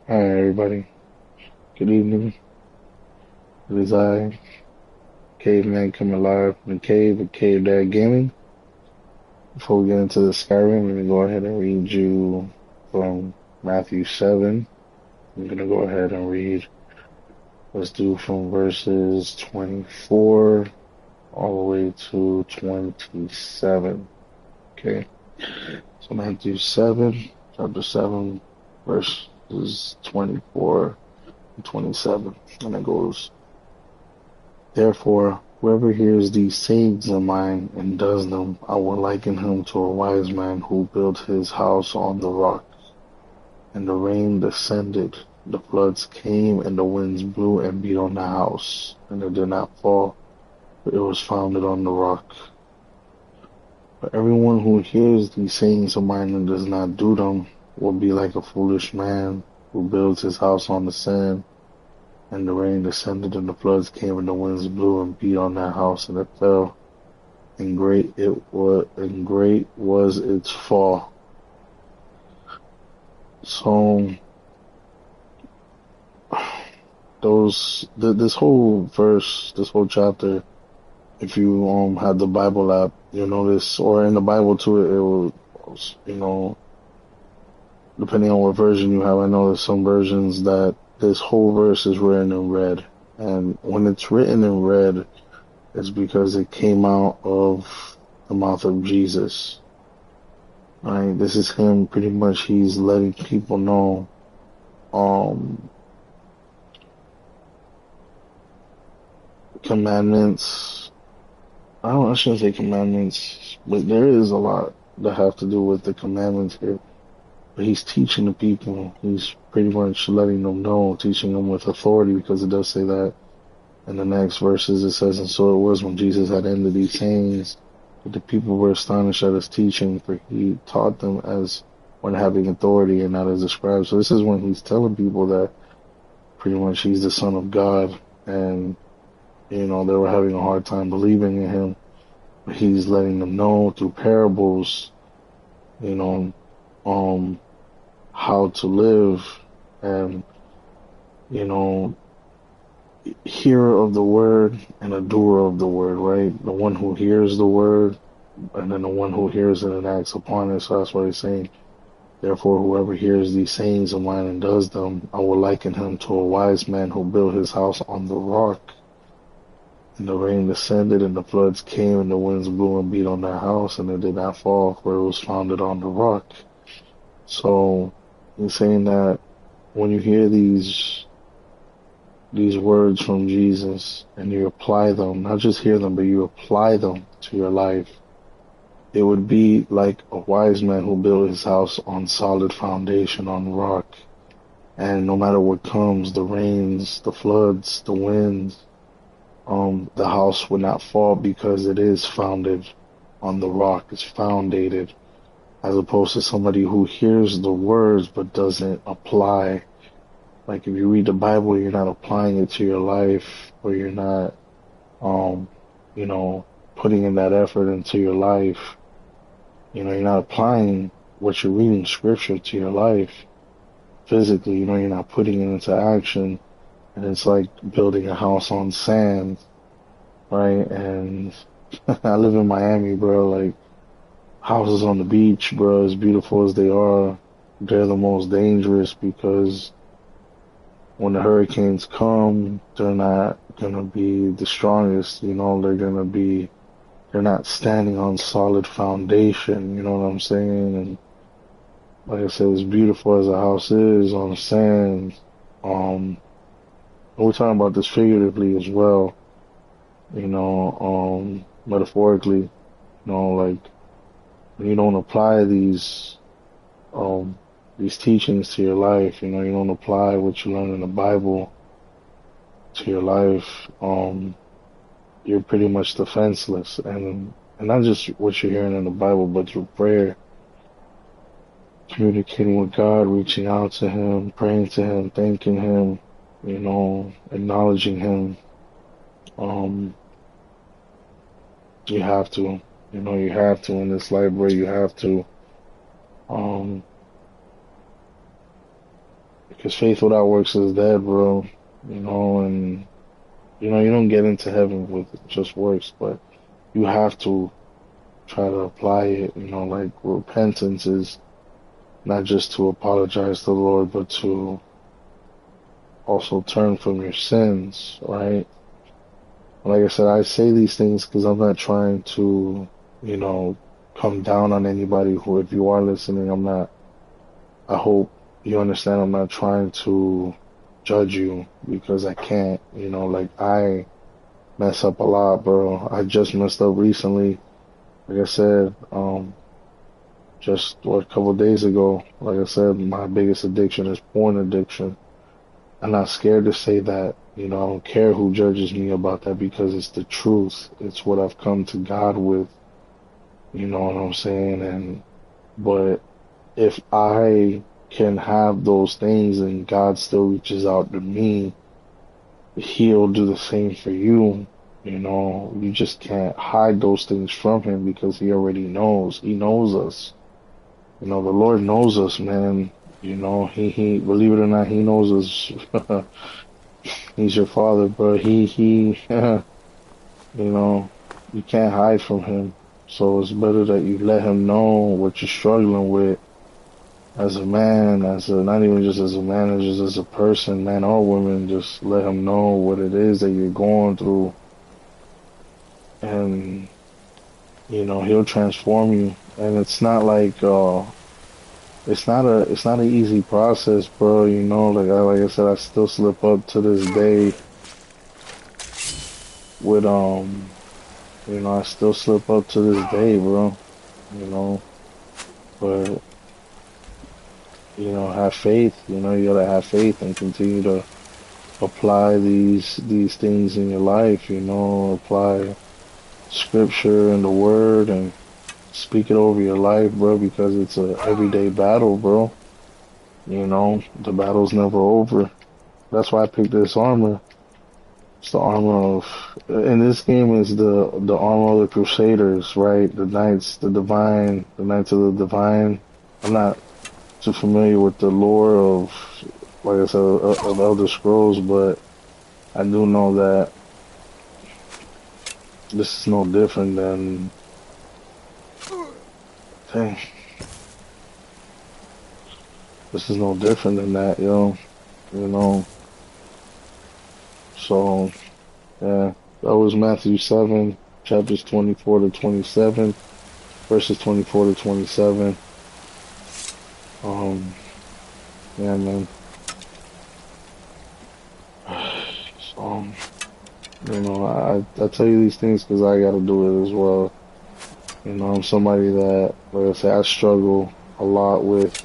Hi, everybody. Good evening. It is I, Caveman, coming live from the cave at Cave Dad Gaming. Before we get into the Skyrim, let me go ahead and read you from Matthew 7. I'm going to go ahead and read, let's do from verses 24 all the way to 27. Okay. So Matthew 7, chapter 7, verses 24 and 27. And it goes, therefore, whoever hears these sayings of mine and does them, I will liken him to a wise man who built his house on the rock. And the rain descended, the floods came, and the winds blew and beat on the house, and it did not fall, for it was founded on the rock. But everyone who hears these sayings of mine and does not do them will be like a foolish man who builds his house on the sand. And the rain descended, and the floods came, and the winds blew and beat on that house, and it fell. And great was its fall. So this whole verse, this whole chapter, if you have the Bible app, you'll notice, or in the Bible too, it will, depending on what version you have. I know there's some versions that this whole verse is written in red, and when it's written in red, it's because it came out of the mouth of Jesus. Right? This is him pretty much. He's letting people know, commandments. I shouldn't say commandments, but there is a lot that have to do with the commandments here. But he's teaching the people. He's pretty much letting them know, teaching them with authority, because it does say that in the next verses. It says, and so it was when Jesus had ended these sayings, that the people were astonished at his teaching, for he taught them as one having authority and not as a scribe. So this is when he's telling people that pretty much he's the Son of God, and they were having a hard time believing in him. But he's letting them know through parables, you know, how to live, and, hearer of the word and a doer of the word, right? The one who hears the word, and then the one who hears it and acts upon it. So that's what he's saying. Therefore, whoever hears these sayings of mine and does them, I will liken him to a wise man who built his house on the rock. And the rain descended, and the floods came, and the winds blew and beat on that house, and it did not fall, for it was founded on the rock. So he's saying that when you hear these words from Jesus and you apply them, not just hear them, but you apply them to your life, it would be like a wise man who built his house on solid foundation, on rock. And no matter what comes, the rains, the floods, the winds, the house would not fall, because it is founded on the rock. It's foundated, as opposed to somebody who hears the words but doesn't apply. Like if you read the Bible, you're not applying it to your life, or you're not, putting in that effort into your life. You're not applying what you're reading scripture to your life physically. You're not putting it into action. And it's like building a house on sand, right? And I live in Miami, bro. Like, houses on the beach, bro, as beautiful as they are, they're the most dangerous, because when the hurricanes come, they're not gonna be the strongest. They're not standing on solid foundation. You know what I'm saying? And like I said, as beautiful as a house is on the sand, we're talking about this figuratively as well, metaphorically, like when you don't apply these teachings to your life, you don't apply what you learn in the Bible to your life, you're pretty much defenseless. And not just what you're hearing in the Bible, but through prayer, communicating with God, reaching out to him, praying to him, thanking him, acknowledging him. You have to, in this library, you have to, Because faith without works is dead, bro. And you don't get into heaven with just works, but you have to try to apply it. Like repentance is not just to apologize to the Lord, but to also turn from your sins, right? Like I said, I say these things because I'm not trying to, you know, come down on anybody who, if you are listening, I hope you understand I'm not trying to judge you because I can't, like I mess up a lot, bro. I just messed up recently. Like I said, just a couple of days ago, like I said, my biggest addiction is porn addiction. I'm not scared to say that. I don't care who judges me about that because it's the truth. It's what I've come to God with. You know what I'm saying? But if I can have those things and God still reaches out to me, He'll do the same for you. You just can't hide those things from Him because He already knows. He knows us. The Lord knows us, man. He, believe it or not, He knows us. He's your father, but you can't hide from Him. So it's better that you let Him know what you're struggling with as a man, not even just as a man, just as a person, man or woman. Just let Him know what it is that you're going through, and He'll transform you. And it's not like it's not an easy process, bro. Like I said, I still slip up to this day with I still slip up to this day, bro. You know, but have faith. You gotta have faith and continue to apply these things in your life. Apply scripture and the word and speak it over your life, bro, because it's a everyday battle, bro. The battle's never over. That's why I picked this armor. It's the armor of, in this game is the armor of the Crusaders, right? The Knights of the Divine. I'm not too familiar with the lore of, like I said, of Elder Scrolls, but I do know that this is no different than, dang, this is no different than that, yo. You know, so yeah, that was Matthew 7, chapters 24 to 27, verses 24 to 27. Yeah, man. So, I tell you these things because I got to do it as well. I'm somebody that, like I say, I struggle a lot with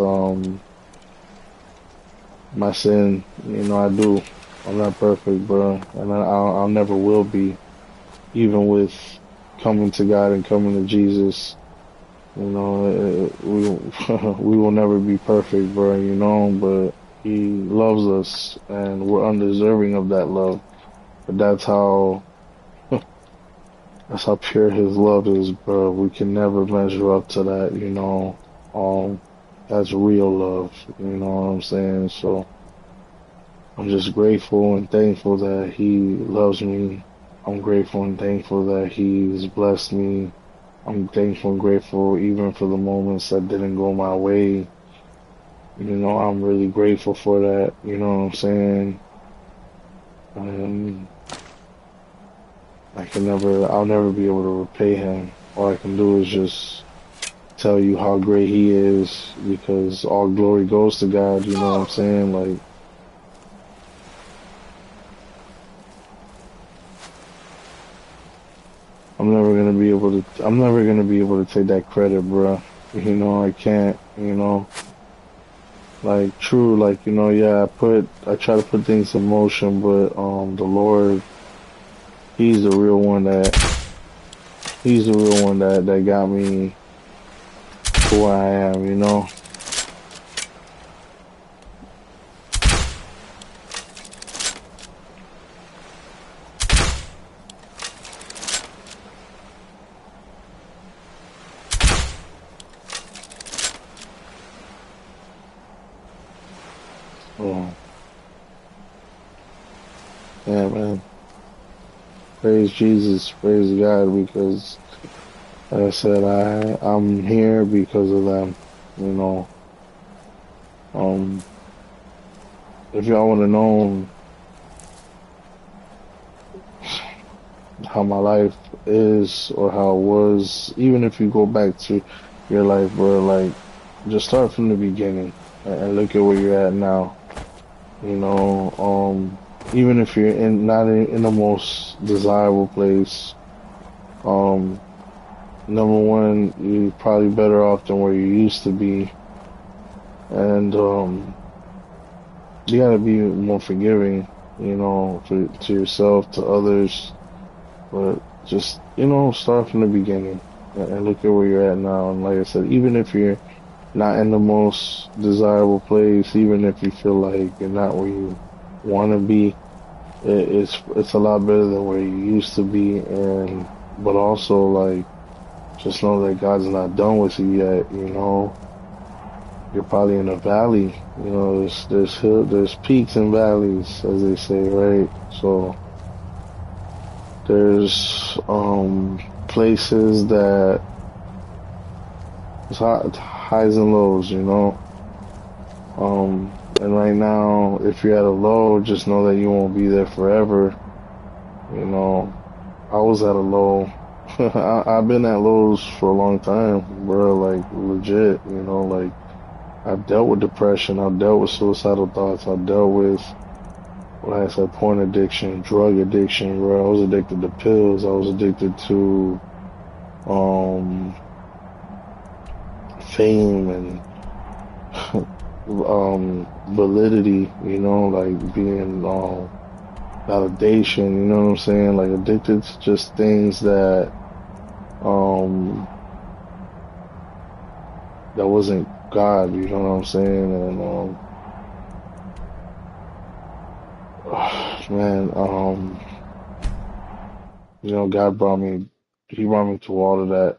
my sin. I do. I'm not perfect, bro, and I'll never will be. Even with coming to God and coming to Jesus, we we will never be perfect, bro. But He loves us, and we're undeserving of that love. But that's how pure His love is, bro. We can never measure up to that. That's real love. You know what I'm saying? So I'm just grateful and thankful that He loves me. I'm grateful and thankful that He's blessed me. I'm thankful and grateful even for the moments that didn't go my way. I'm really grateful for that. You know what I'm saying? I'll never be able to repay Him. All I can do is just tell you how great He is, because all glory goes to God. You know what I'm saying? Like, I'm never gonna be able to take that credit, bro. I can't. Like, true, like, yeah, I try to put things in motion, but the Lord, He's the real one that got me to where I am. Oh, yeah, man. Praise Jesus, praise God, because like I said, I'm here because of them. You know, um, if y'all want to know how my life is or how it was, even if you go back to your life, bro, like just start from the beginning and look at where you're at now. You know, even if you're not in the most desirable place, um, number one, you're probably better off than where you used to be, and you gotta be more forgiving, you know, to yourself, to others, but just, you know, start from the beginning and look at where you're at now. And like I said, even if you're not in the most desirable place, even if you feel like you're not where you want to be, it's a lot better than where you used to be. And but also like just know that God's not done with you yet. You know, you're probably in a valley. You know, there's peaks and valleys, as they say, right? So there's places that it's highs and lows. You know, and right now, if you're at a low, just know that you won't be there forever. You know, I was at a low. I've been at lows for a long time, bro. Like legit, you know. Like I've dealt with depression. I've dealt with suicidal thoughts. I've dealt with, like I said, porn addiction, drug addiction, bro. I was addicted to pills. I was addicted to um fame and validity. You know, like being validation. You know what I'm saying? Like addicted to just things um that wasn't God, you know what I'm saying? And man, you know, he brought me to all of that.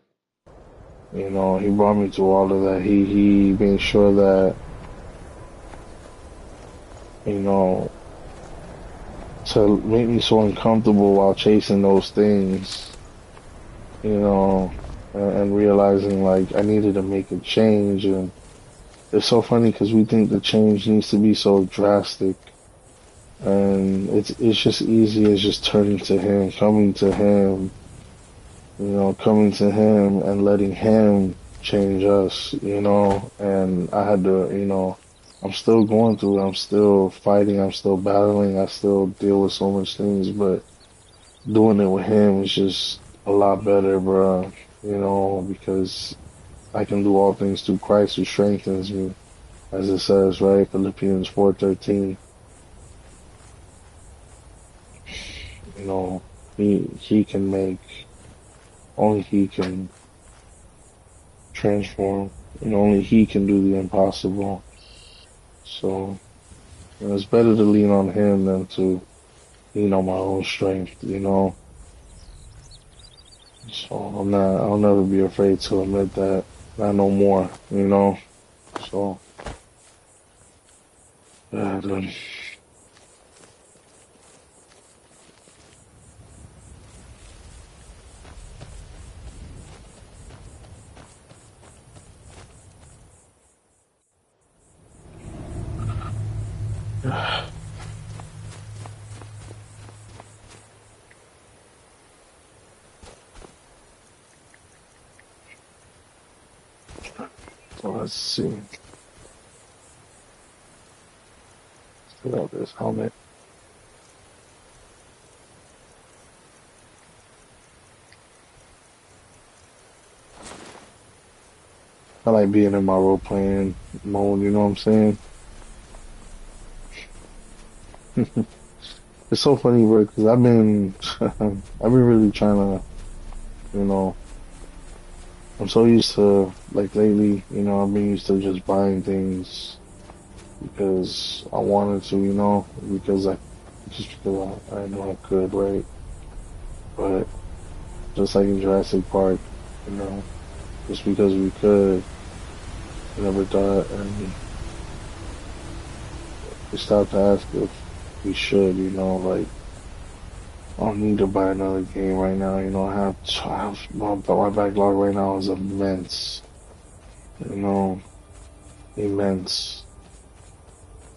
You know, he brought me to all of that. He made sure that, you know, to make me so uncomfortable while chasing those things, you know, and realizing like I needed to make a change. And it's so funny because we think the change needs to be so drastic. And it's just easy as just turning to him, coming to him, you know, coming to him and letting him change us, you know. And I had to, you know, I'm still going through it. I'm still fighting. I'm still battling. I still deal with so much things, but doing it with him is just a lot better, bro. You know, because I can do all things through Christ who strengthens me, as it says, right? Philippians 4:13. You know, he can make, only he can transform, and only he can do the impossible. So, you know, it's better to lean on him than to lean on my own strength, you know. So I'll never be afraid to admit that. Not no more, you know. So, yeah, dude. So let's see. Get out this helmet. I like being in my role playing mode, you know what I'm saying? It's so funny, bro, because I've been really trying to, you know, I'm so used to, like lately, you know, I've been used to just buying things because I wanted to, you know, just because I know I could, right? But just like in Jurassic Park, you know, just because we could, I never thought, and we stopped to ask if we should, you know, like, I don't need to buy another game right now, you know, my backlog right now is immense, you know, immense.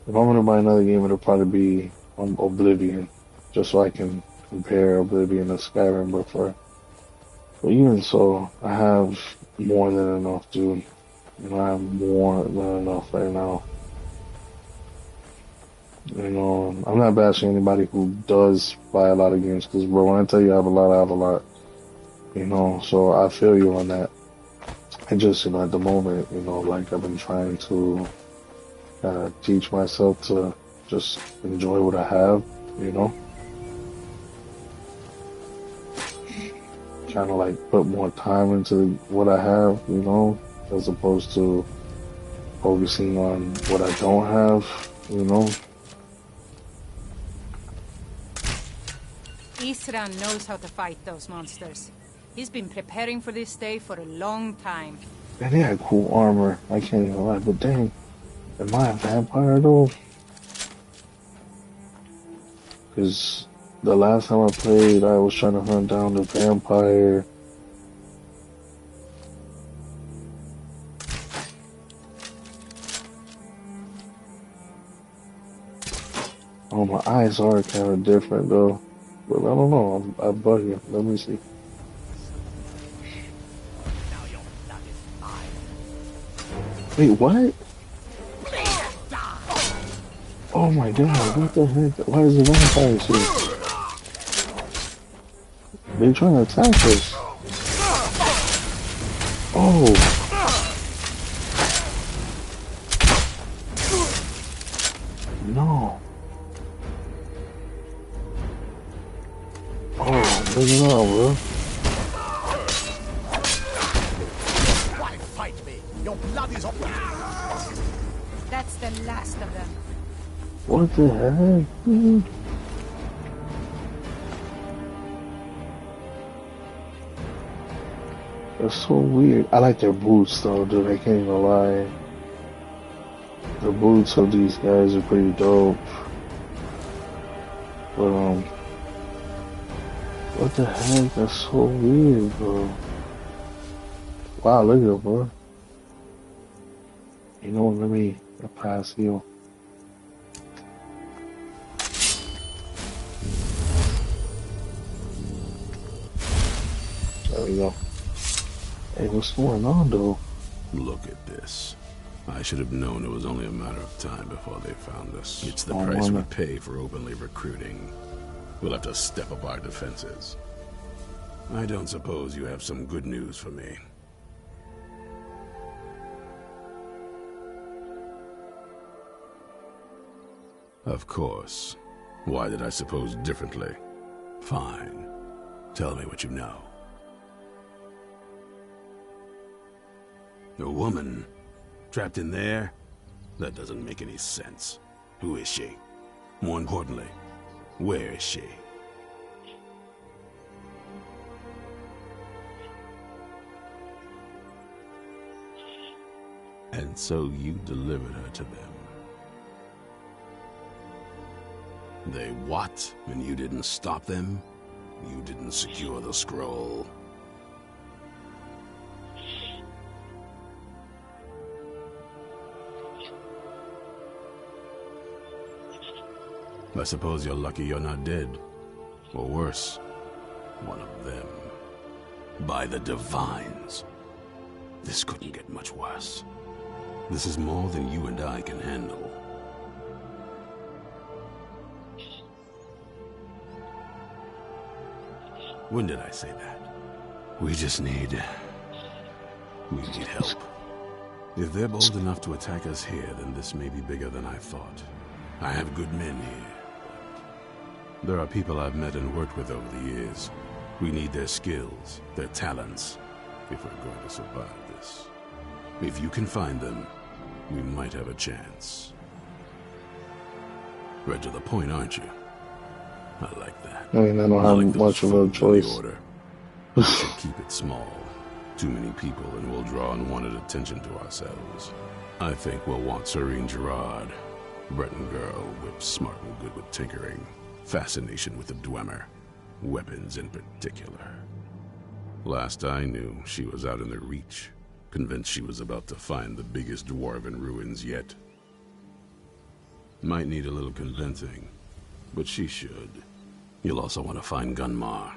If I'm gonna buy another game, it'll probably be Oblivion, just so I can compare Oblivion to Skyrim, but even so, I have more than enough, dude. You know, I have more than enough right now. You know, I'm not bashing anybody who does buy a lot of games, because, bro, when I tell you I have a lot, I have a lot. You know, so I feel you on that. I just, you know, at the moment, you know, like, I've been trying to teach myself to just enjoy what I have, you know? Trying to, like, put more time into what I have, you know, as opposed to focusing on what I don't have, you know? Isran knows how to fight those monsters. He's been preparing for this day for a long time. Man, they had cool armor, I can't even lie, but dang, am I a vampire though? Because the last time I played, I was trying to hunt down the vampire. Oh, my eyes are kind of different though. But I don't know, I'm bugging. Let me see. Wait, what? Oh my god, what the heck? Why is the vampire here? They're trying to attack us. Oh. No. Oh, bring it on, bro. Why fight me? Your blood is up. That's the last of them. What the heck, dude? That's so weird. I like their boots though, dude. I can't even lie. The boots of these guys are pretty dope. But what the heck? That's so weird, bro. Wow, look at it, bro. You know what? Let me pass heal. There we go. Hey, what's going on, though? Look at this. I should have known it was only a matter of time before they found us. It's the price we pay for openly recruiting. We'll have to step up our defenses. I don't suppose you have some good news for me. Of course. Why did I suppose differently? Fine. Tell me what you know. A woman? Trapped in there? That doesn't make any sense. Who is she? More importantly, where is she? And so you delivered her to them. They what? And you didn't stop them? You didn't secure the scroll? I suppose you're lucky you're not dead. Or worse, one of them. By the Divines. This couldn't get much worse. This is more than you and I can handle. When did I say that? We need help. If they're bold enough to attack us here, then this may be bigger than I thought. I have good men here. There are people I've met and worked with over the years. We need their skills, their talents, if we're going to survive this. If you can find them, we might have a chance. Right to the point, aren't you? I like that. I mean, I don't have much of a choice. We should keep it small. Too many people and we'll draw unwanted attention to ourselves. I think we'll want Serene Gerard. Breton girl, whip smart and good with tinkering. Fascination with the Dwemer. Weapons in particular. Last I knew, she was out in the Reach, convinced she was about to find the biggest dwarven ruins yet. Might need a little convincing, but she should. You'll also want to find Gunmar.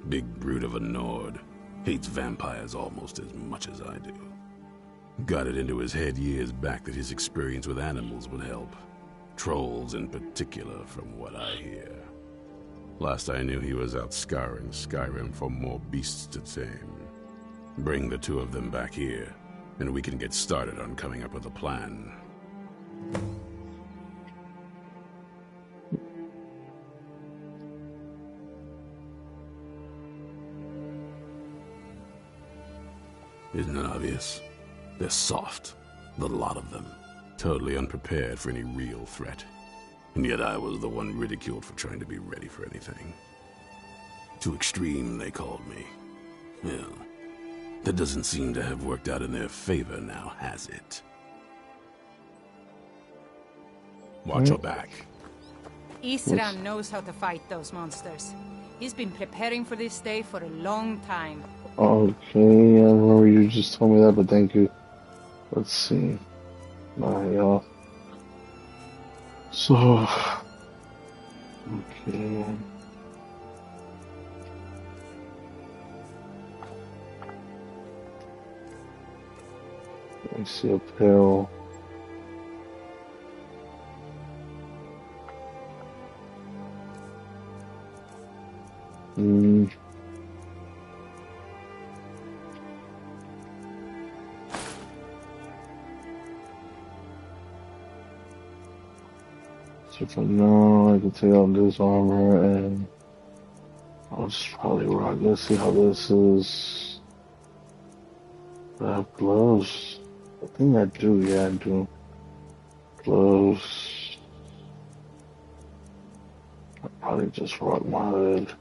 Big brute of a Nord. Hates vampires almost as much as I do. Got it into his head years back that his experience with animals would help. Trolls in particular, from what I hear. Last I knew, he was out scouring Skyrim for more beasts to tame. Bring the two of them back here, and we can get started on coming up with a plan. Isn't it obvious? They're soft, the lot of them. Totally unprepared for any real threat. And yet I was the one ridiculed for trying to be ready for anything. Too extreme, they called me. Well, that doesn't seem to have worked out in their favor now, has it? Watch your back. Isran knows how to fight those monsters. He's been preparing for this day for a long time. Okay, I remember you just told me that, but thank you. Let's see. Alright, y'all. So, okay. Let me see apparel. So for now, I can take out this armor and I'll just probably rock. Let's see how this is. Do I have gloves? I think I do, yeah, I do. Gloves. I'll probably just rock my hood.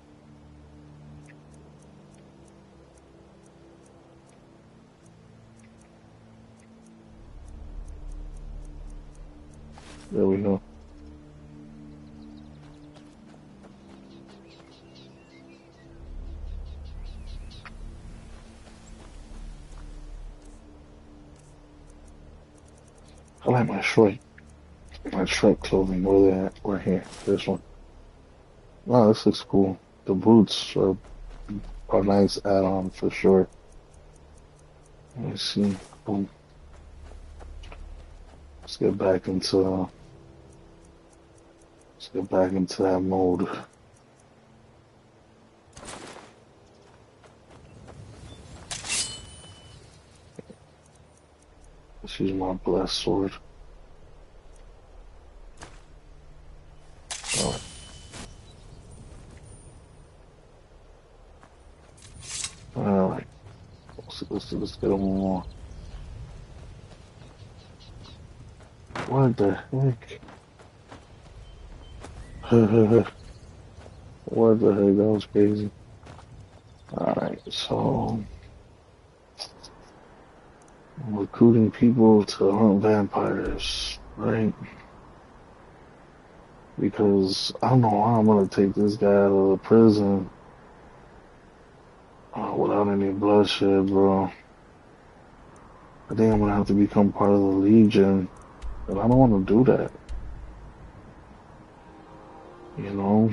There we go. I like my Shrek clothing. Where they at? We're here. This one. Wow, this looks cool. The boots are a nice add-on for sure. Let me see. Boom. Let's get back into that mode. Let's use my blessed sword. Alright. Alright. Let's get them more. What the heck? What the heck? That was crazy. Alright, so I'm recruiting people to hunt vampires, right? Because I don't know how I'm gonna take this guy out of the prison without any bloodshed, bro. I think I'm gonna have to become part of the Legion, and I don't want to do that. You know?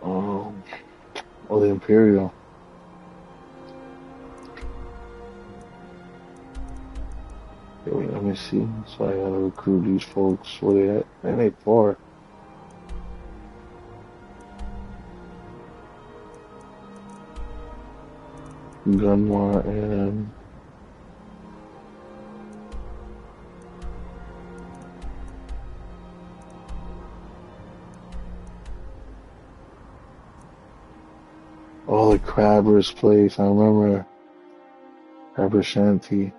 Or the Imperial. Okay, wait, let me see. So I gotta recruit these folks. Where they at? They ain't far. Gunmar and oh, the Crabber's place. I remember Crabber Shanty.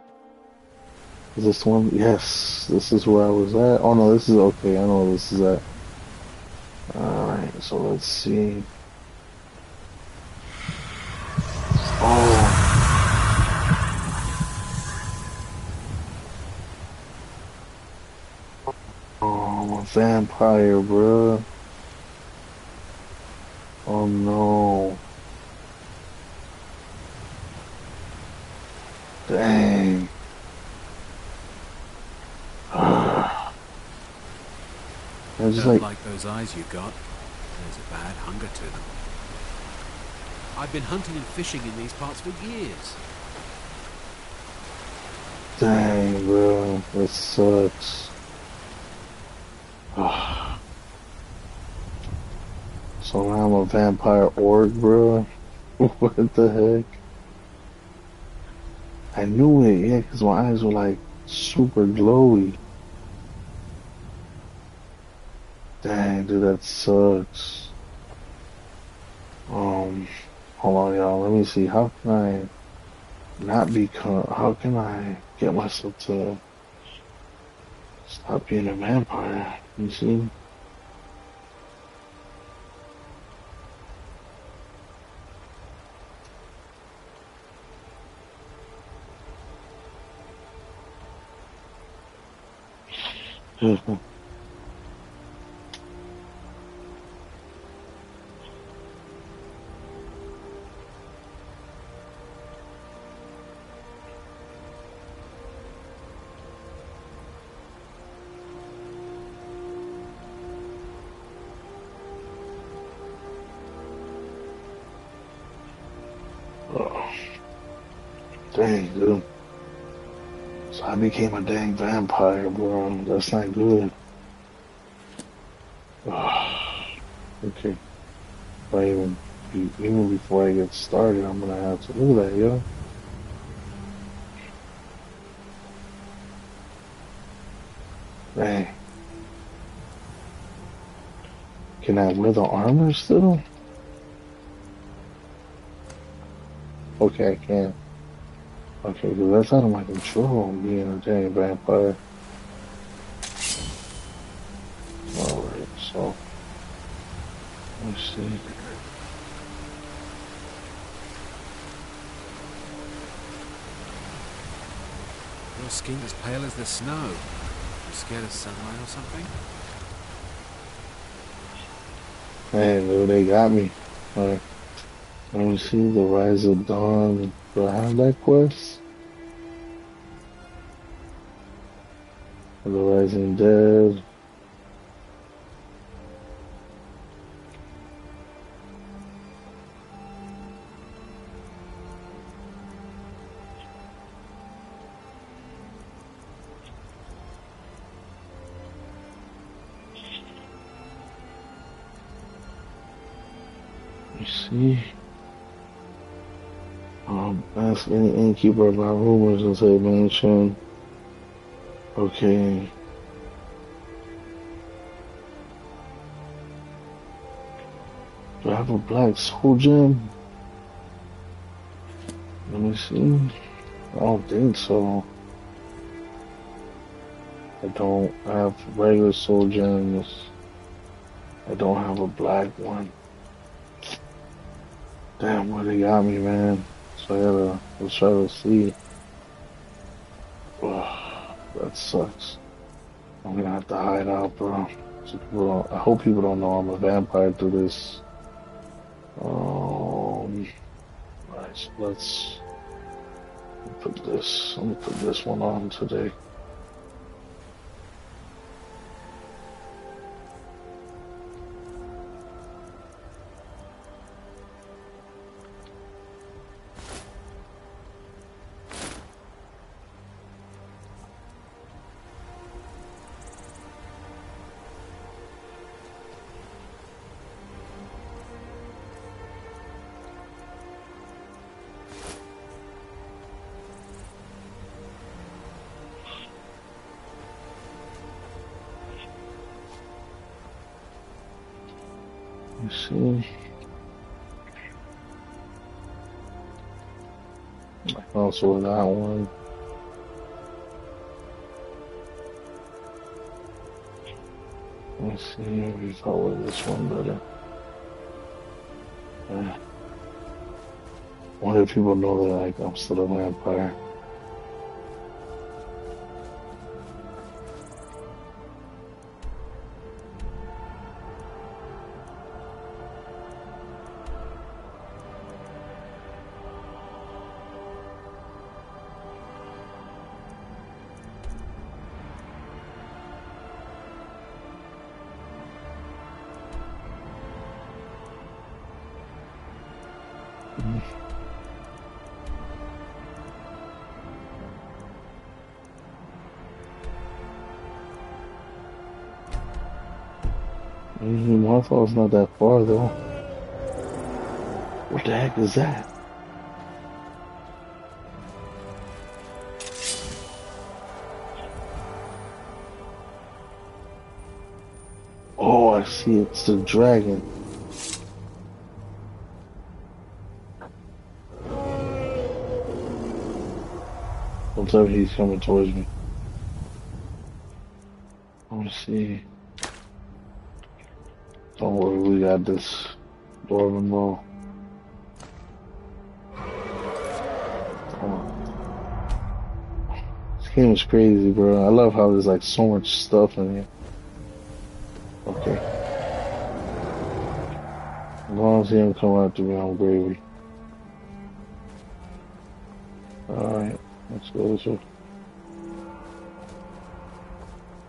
Is this one? Yes, this is where I was at. Oh no, this is okay. I know where this is at. Alright, so let's see. Oh. I'm a vampire, bruh. Oh no. Dang. I just Don't like, like those eyes you got. There's a bad hunger to them. I've been hunting and fishing in these parts for years. dang, bro. That sucks. So now I'm a vampire orc, bro. What the heck? I knew it, yeah, because my eyes were like super glowy. Dang, dude, that sucks. Um, Hold on, y'all. Let me see. How can I not become? How can I get myself to stop being a vampire? You see? Oh, dang, dude. So I became a dang vampire, bro. That's not good. Okay. If I even before I get started, I'm gonna have to do that, yo. Dang. Can I wear the armor still? Okay, I can. Okay, because that's out of my control, being a dang vampire. Alright, so, let's see. Your skin as pale as the snow. You scared of sunlight or something? Man, dude, they got me. Alright, let me see the Rise of Dawn. Do I have that quest? The Rising Dead. Let me see. Ask any innkeeper about rumors and say mention. Okay. Do I have a black soul gem? Let me see. I don't think so. I don't have regular soul gems. I don't have a black one. Damn, where they got me, man. So let's try to see. That sucks. I'm gonna have to hide out, bro. So I hope people don't know I'm a vampire through this. Right, so let's put this. I'm gonna put this one on today. Let's see. Also that one. Let's see if I like this one better. Wonder if people know that like I'm still a vampire. Martha's not that far though. What the heck is that? Oh, I see. It's the dragon. Don't tell me he's coming towards me. Let me see. Don't worry, we got this. Dwarven ball. This game is crazy, bro. I love how there's like so much stuff in here. Okay. As long as he don't come after me, I'm gravy. Alright, let's go this way.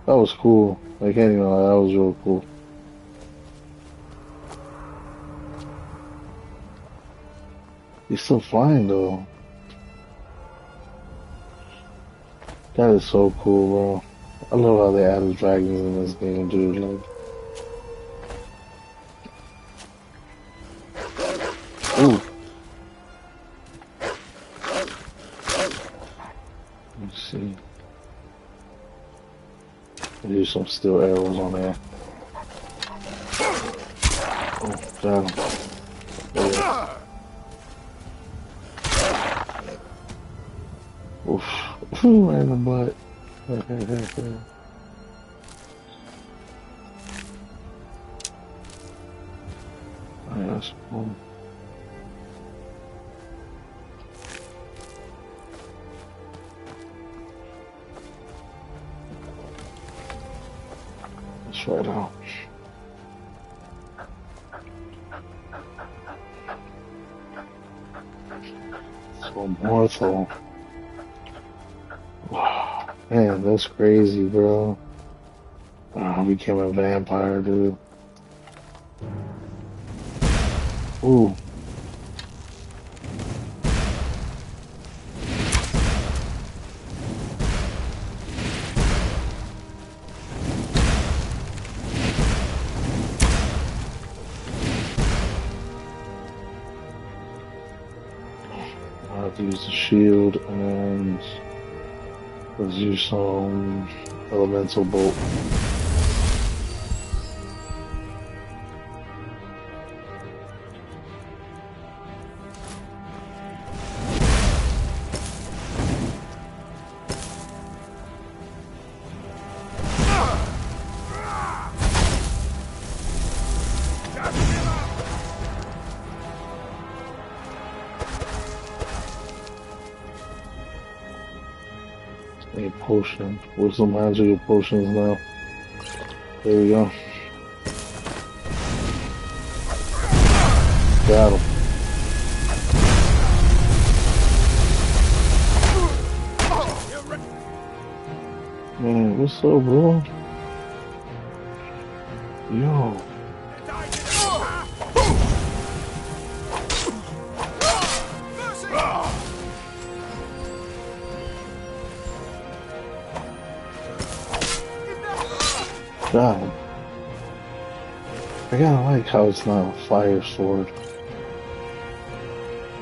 That was cool. I can't even lie, that was real cool. He's still flying though. That is so cool, bro. I love how they added dragons in this game, dude. Like, ooh. Let's see. There's some steel arrows on there. Oh, got him. Yeah. Oof. Right in the butt. Alright, that's cool. Let's try it out. So mortal. Wow. Man, that's crazy, bro. I became a vampire, dude. Ooh. I have to use the shield and let's use some elemental bolt. A potion. What's some magical potions now? There we go. Got him. Man, what's up, bro? Yo. God. I kinda like how it's not a fire sword.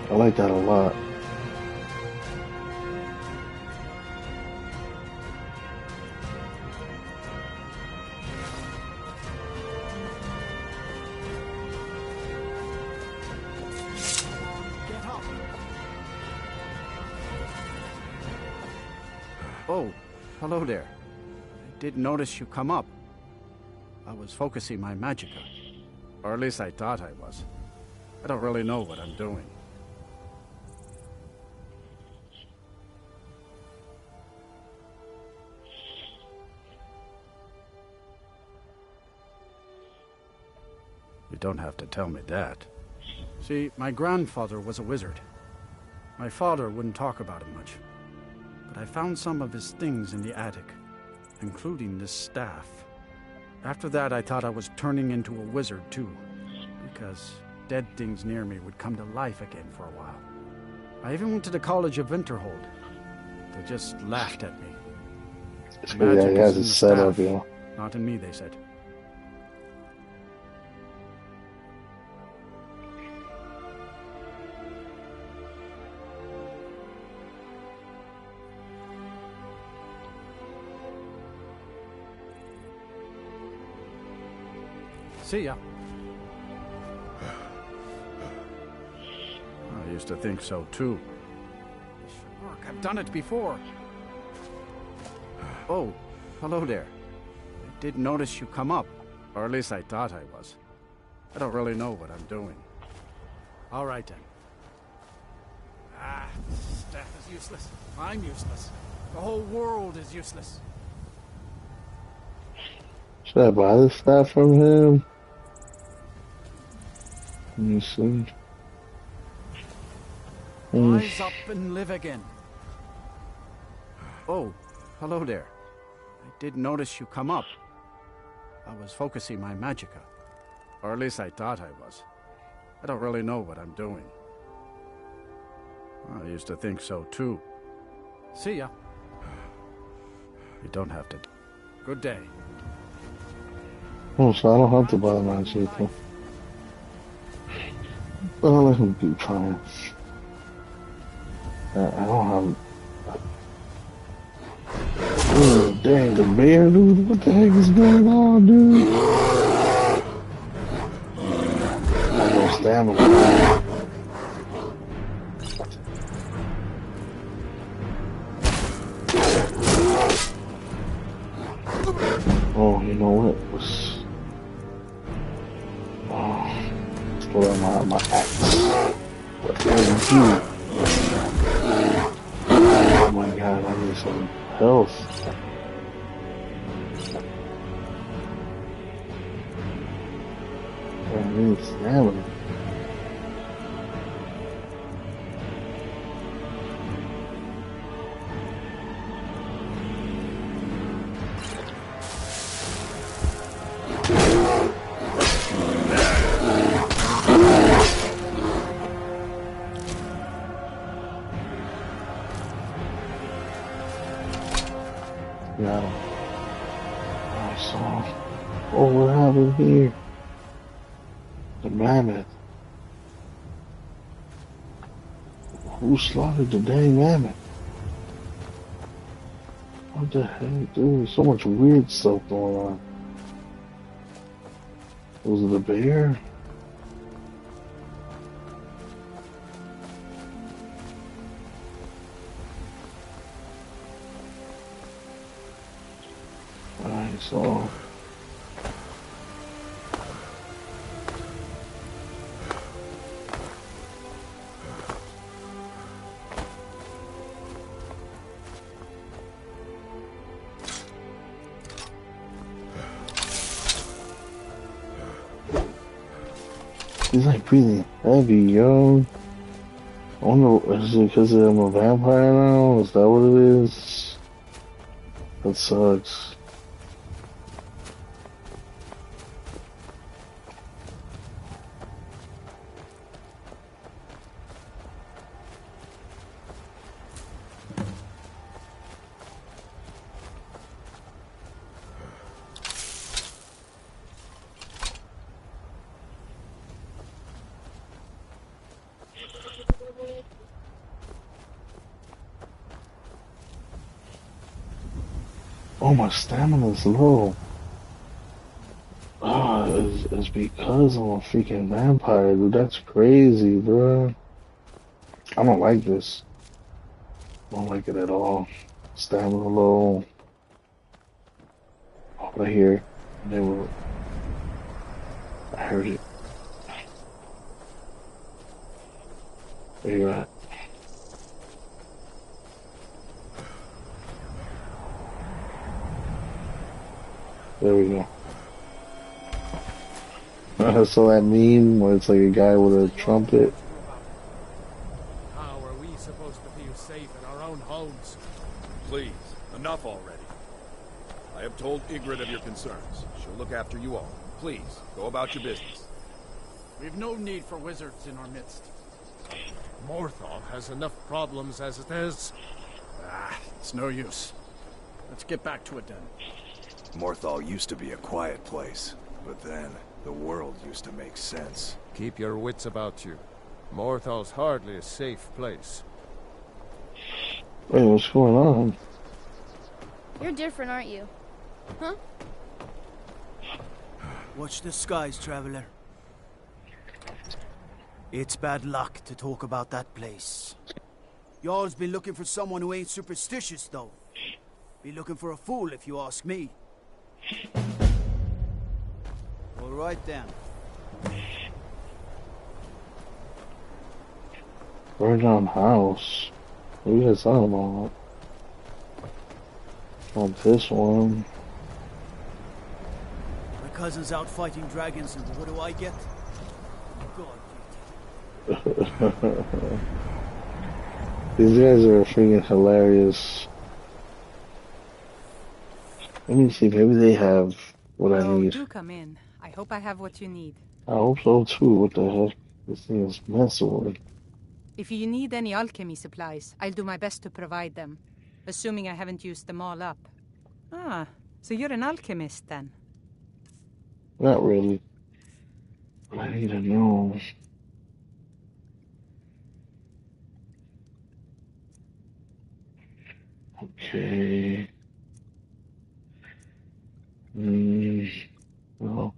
I like that a lot. Oh, hello there. I did notice you come up. I was focusing my magicka. Or at least I thought I was. I don't really know what I'm doing. You don't have to tell me that. See, my grandfather was a wizard. My father wouldn't talk about it much. But I found some of his things in the attic, including this staff. After that, I thought I was turning into a wizard, too, because dead things near me would come to life again for a while. I even went to the College of Winterhold. They just laughed at me. It's crazy how he has it set up, staff, yo. not in me, they said. See ya. I used to think so, too. This should work. I've done it before. Oh, hello there. I did notice you come up. Or at least I thought I was. I don't really know what I'm doing. All right, then. Ah, staff is useless. I'm useless. The whole world is useless. Should I buy this stuff from him? Let me see. Rise up and live again. Oh, hello there. I did notice you come up. I was focusing my magicka. Or at least I thought I was. I don't really know what I'm doing. I used to think so, too. See ya. You don't have to. Good day. Oh, so I don't have to buy the magic. I'll let him keep trying. I don't have... Oh, dang, the bear, dude. What the heck is going on, dude? I have no stamina. Oh, you know what? Let's put on my axe. What do I do? Oh my god, I need some health. I need stamina. Yeah. Oh, what happened here? The mammoth. Who slaughtered the dang mammoth? What the heck, dude? So much weird stuff going on. Was it the bear? Alright, so... He's like breathing heavy, yo. I wonder, is it because I'm a vampire now? Is that what it is? That sucks. Oh, my stamina's low. Ah, it's because I'm a freaking vampire, dude. That's crazy, bro. I don't like this. I don't like it at all. Stamina low. Oh, right here. They were... I heard it. Where you at? There we go. So that meme where it's like a guy with a trumpet. How are we supposed to feel safe in our own homes? Please, enough already. I have told Ygritte of your concerns. She'll look after you all. Please, go about your business. We've no need for wizards in our midst. Morthal has enough problems as it is. Ah, it's no use. Let's get back to it then. Morthal used to be a quiet place, but then the world used to make sense. Keep your wits about you. Morthal's hardly a safe place. Wait, what's going on? You're different, aren't you? Huh? Watch the skies, traveler. It's bad luck to talk about that place. Y'all's been looking for someone who ain't superstitious, though. Be looking for a fool, if you ask me. All right, then. Burn down house. What are you guys talking about? On this one. My cousin's out fighting dragons, and what do I get? God. These guys are freaking hilarious. Let me see, maybe they have what I Oh, need. do come in. I hope I have what you need. I hope so too. What the heck? This thing is messing with me. If you need any alchemy supplies, I'll do my best to provide them. Assuming I haven't used them all up. Ah, so you're an alchemist then? Not really. I need to know. Okay. Well.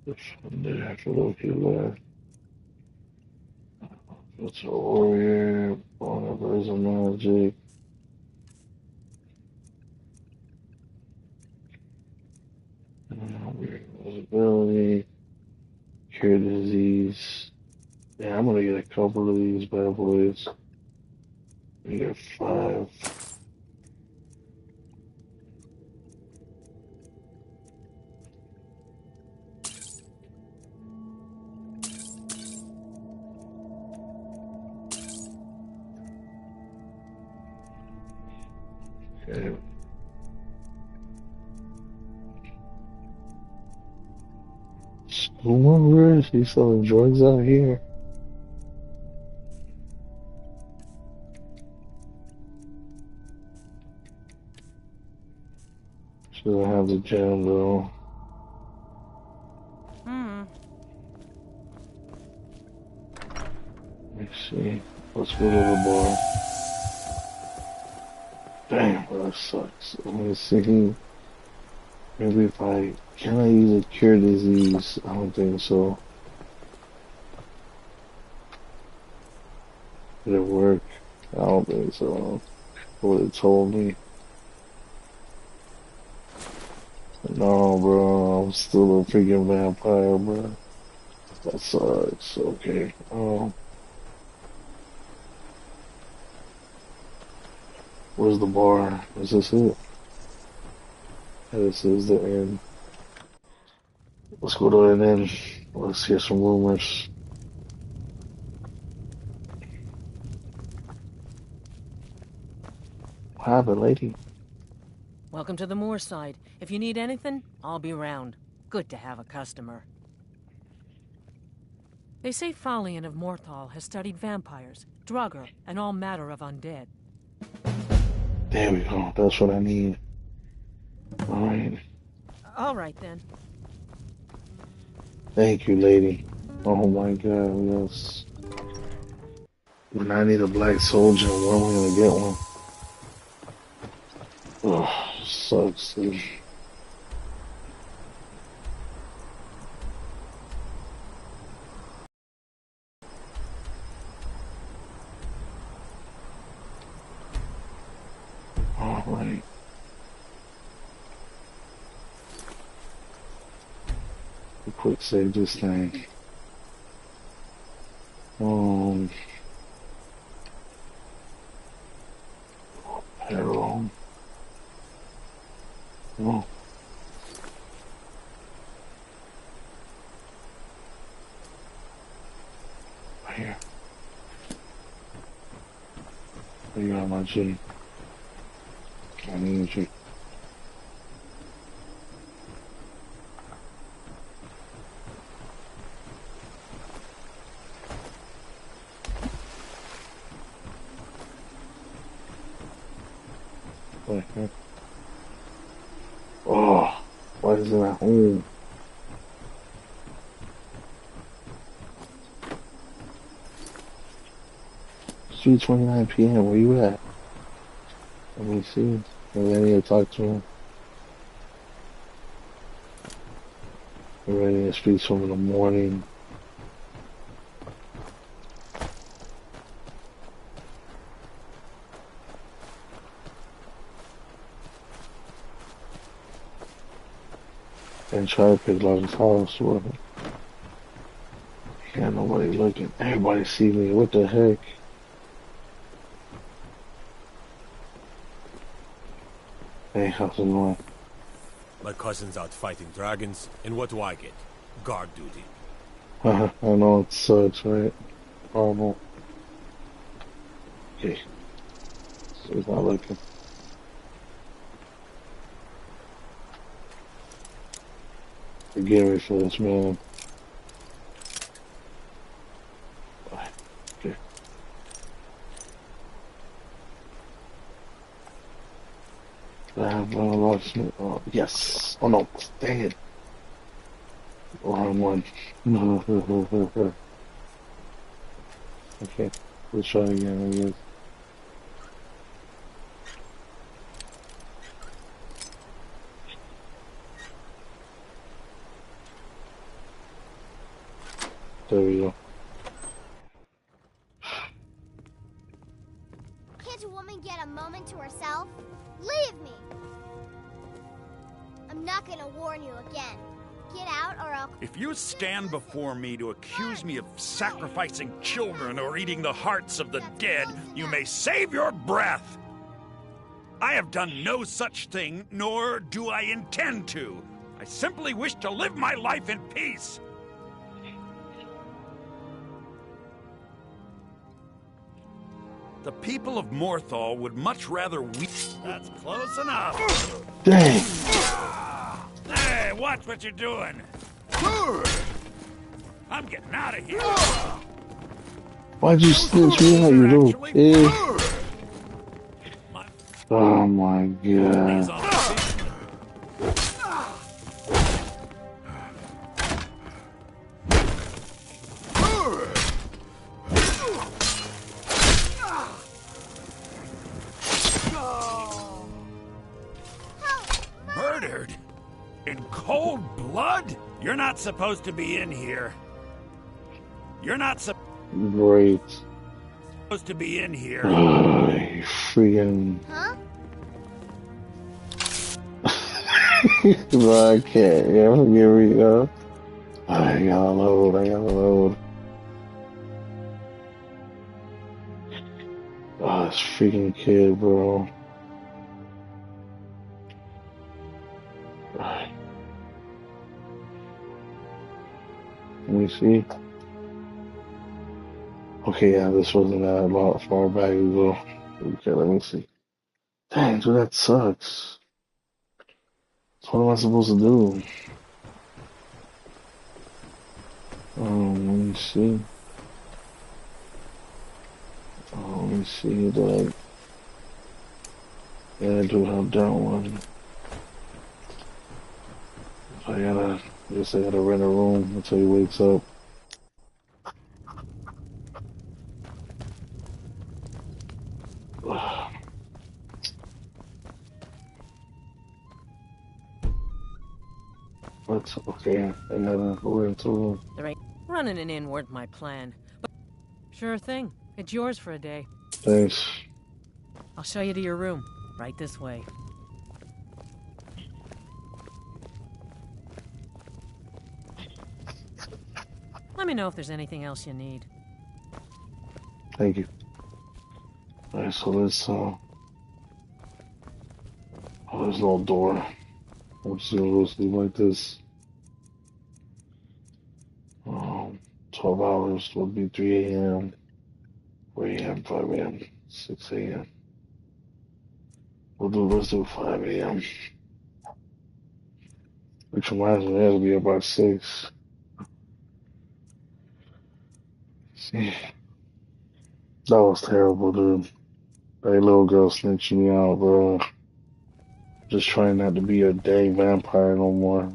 This one did have to look at that. It's a warrior. Whatever is a magic. Invisibility. Cure disease. Yeah, I'm gonna get a couple of these bad boys. We get 5. Okay. Where is he selling drugs out here? Should I have the gem though? Let me see. Let's go to the bar. Damn, bro, that sucks. Let me see. Maybe if can I use a cure disease? I don't think so. Did it work? I don't think so. What it told me. No, bro, I'm still a freaking vampire, bro. That sucks. Okay. Where's the bar? Is this it? Yeah, this is the end. Let's go to an end. Let's hear some rumors. What happened, lady? Welcome to the Moorside. If you need anything, I'll be round. Good to have a customer. They say Falion of Morthal has studied vampires, Draugr, and all matter of undead. There we go. That's what I need. Alright. Alright then. Thank you, lady. Oh my god, yes. When I need a black soldier, where am I gonna get one? Ugh, sucks, dude. Alright. Quick save this thing. Arrow. Oh. Right here. Where you at, my G? I need you. Oh, why is it at home? It's 3:29 p.m. Where you at? Let me see. Maybe I need to talk to him. Maybe I need to speak to him in the morning. And try to pick up his house with him. Can't nobody looking. Everybody see me. What the heck? Hey, how's it going? My cousin's out fighting dragons, and what do I get? Guard duty. I know it sucks, right? Horrible. Okay. So he's not looking. Forgive me for this, man. Okay. I have lost me. Oh, yes. Oh no. Dang it. Wrong one. Okay. Let's try again, I guess. There we go. Can't a woman get a moment to herself? Leave me! I'm not gonna warn you again. Get out or I'll... If you stand before me to accuse me of sacrificing children or eating the hearts of the dead, you may save your breath! I have done no such thing, nor do I intend to. I simply wish to live my life in peace. The people of Morthal would much rather we... That's close enough. Dang. Hey, watch what you're doing. I'm getting out of here. Why'd you snitch me out, you little pig? Oh my god. Murdered? In cold blood? You're not supposed to be in here. You're not Great. supposed to be in here. You freaking... Huh? Bro, I can't. Yeah, forgive me, yo. I gotta load. Oh, this freaking kid, bro. Alright. Let me see. Okay, yeah, this wasn't that far back ago. Okay, let me see. Dang, dude, that sucks. So what am I supposed to do? Let me see. Let me see. Yeah, I do have that one. I guess I gotta rent a room until he wakes up. But okay, I gotta rent a room. Running an inn weren't my plan. But sure thing. It's yours for a day. Thanks. I'll show you to your room. Right this way. Let me know if there's anything else you need. Thank you. Alright, so let's oh, there's a little door. I'm just gonna go sleep like this. 12 hours would be 3 a.m., 4 a.m., 5 a.m., 6 a.m. Let's do 5 a.m. Which reminds me, it'll be about 6. See, that was terrible, dude. That little girl snitching me out, bro. Just trying not to be a dang vampire no more.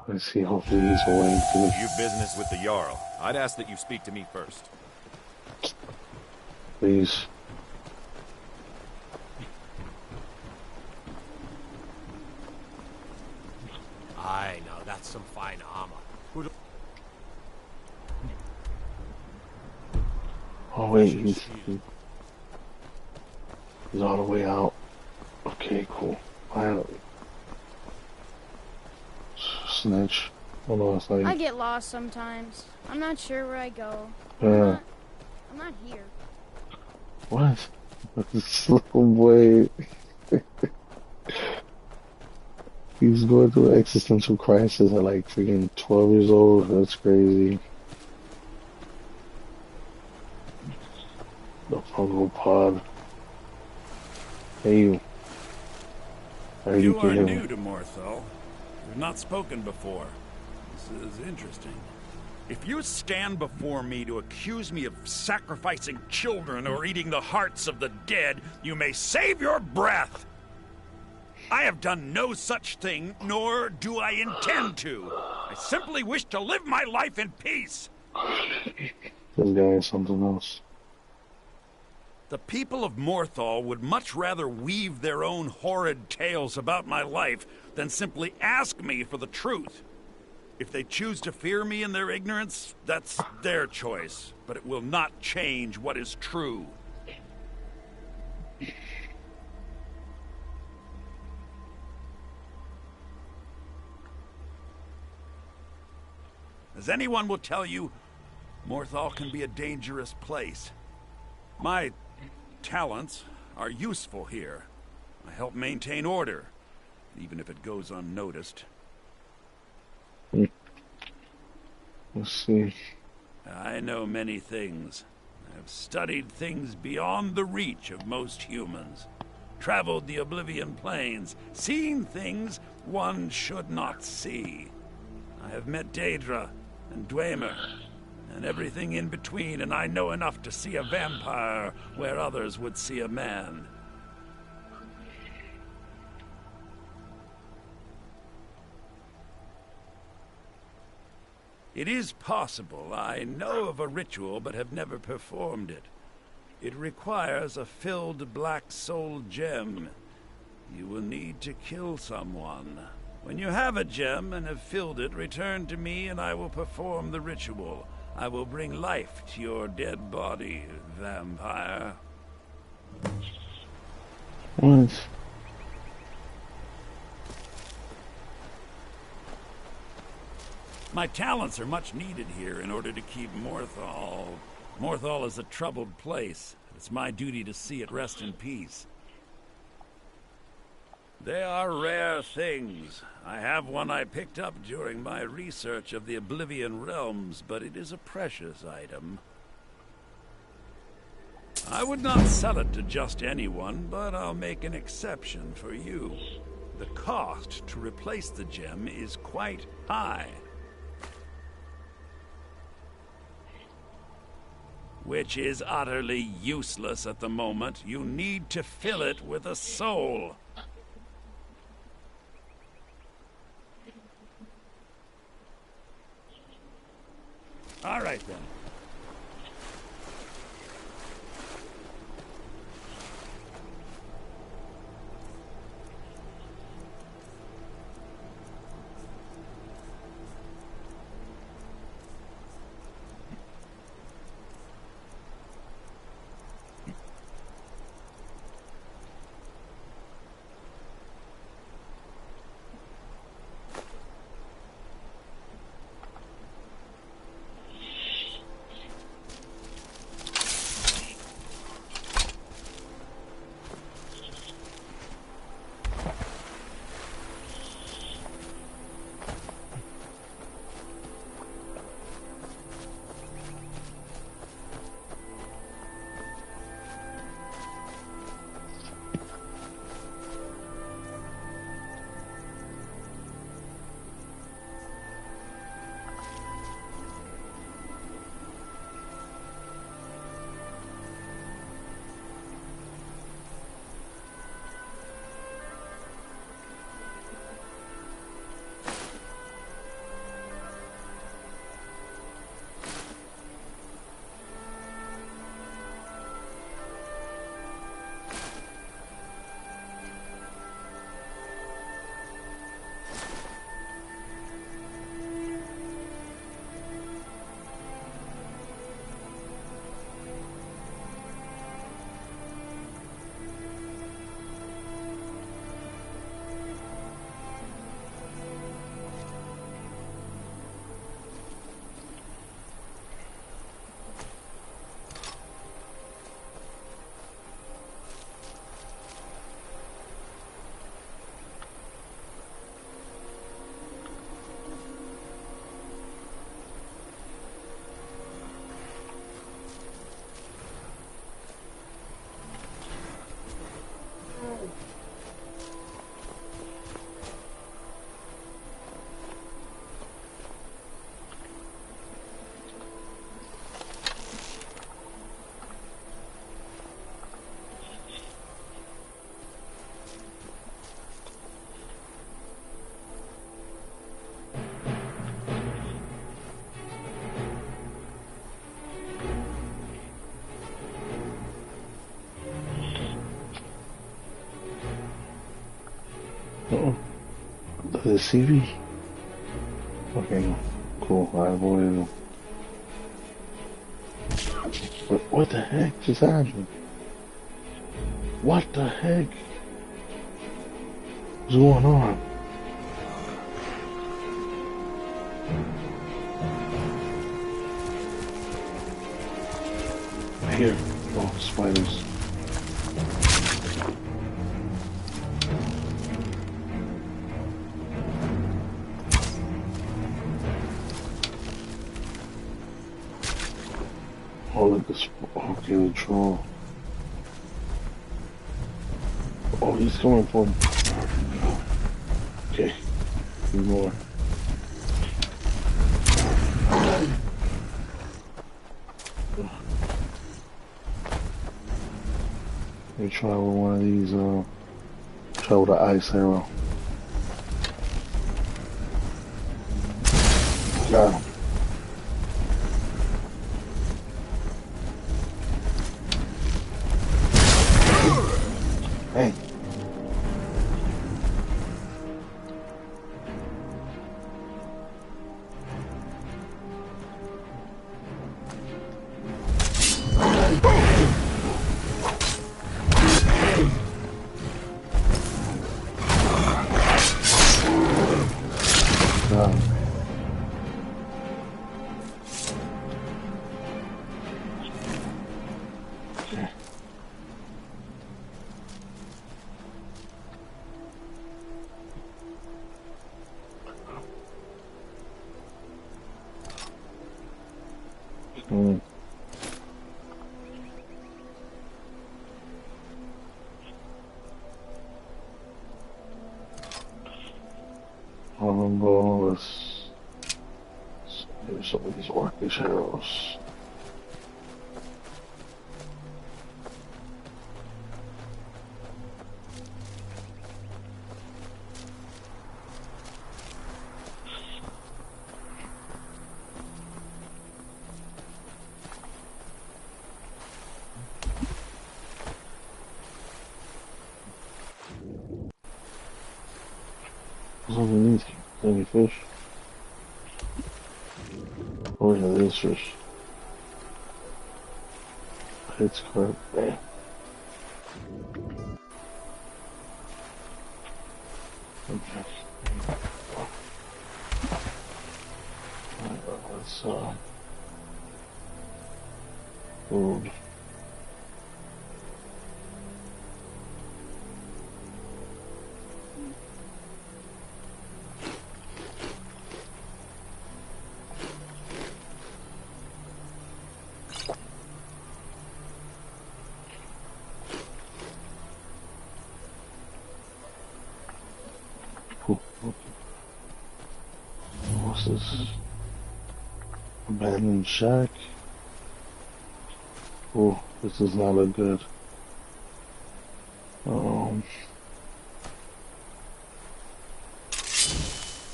Let's see, hopefully he's awake. You've business with the Jarl. I'd ask that you speak to me first. Please. Aye, now that's some fine armor. Oh wait, he's all the way out. Okay, cool. Snitch. Oh no, it's like... I get lost sometimes. I'm not sure where I go. Yeah. I'm not here. What? This little boy. He's going through an existential crisis at like freaking 12 years old. That's crazy. The fungal pod. Hey, you. You are new to Morthal. We've not spoken before. This is interesting. If you stand before me to accuse me of sacrificing children or eating the hearts of the dead, you may save your breath. I have done no such thing, nor do I intend to. I simply wish to live my life in peace. This guy is something else. The people of Morthal would much rather weave their own horrid tales about my life than simply ask me for the truth. If they choose to fear me in their ignorance, that's their choice, but it will not change what is true. As anyone will tell you, Morthal can be a dangerous place. My talents are useful here. I help maintain order, even if it goes unnoticed. Let's see. I know many things. I have studied things beyond the reach of most humans. Traveled the Oblivion Plains, seen things one should not see. I have met Daedra and Dwemer, and everything in between, and I know enough to see a vampire where others would see a man. It is possible I know of a ritual but have never performed it. It requires a filled black soul gem. You will need to kill someone. When you have a gem and have filled it, return to me and I will perform the ritual. I will bring life to your dead body, vampire. What? My talents are much needed here in order to keep Morthal. Morthal is a troubled place. It's my duty to see it rest in peace. They are rare things. I have one I picked up during my research of the Oblivion Realms, but it is a precious item. I would not sell it to just anyone, but I'll make an exception for you. The cost to replace the gem is quite high. Which is utterly useless at the moment. You need to fill it with a soul. All right, then. Did it see me? Okay, no. Cool, I avoided him. What the heck just happened? What the heck? What's going on? Here. Oh, spiders. Oh, look, this. Okay, the troll. Oh, he's coming for me. Okay, two more. Let me try with one of these, try with an ice arrow. Got him. Hey. There's some of these orcish arrows. What's underneath? Any fish? Oh yeah, there's fish. It's carp. Bam. Okay. Let's food. What's this? Abandoned shack. Oh, this does not look good.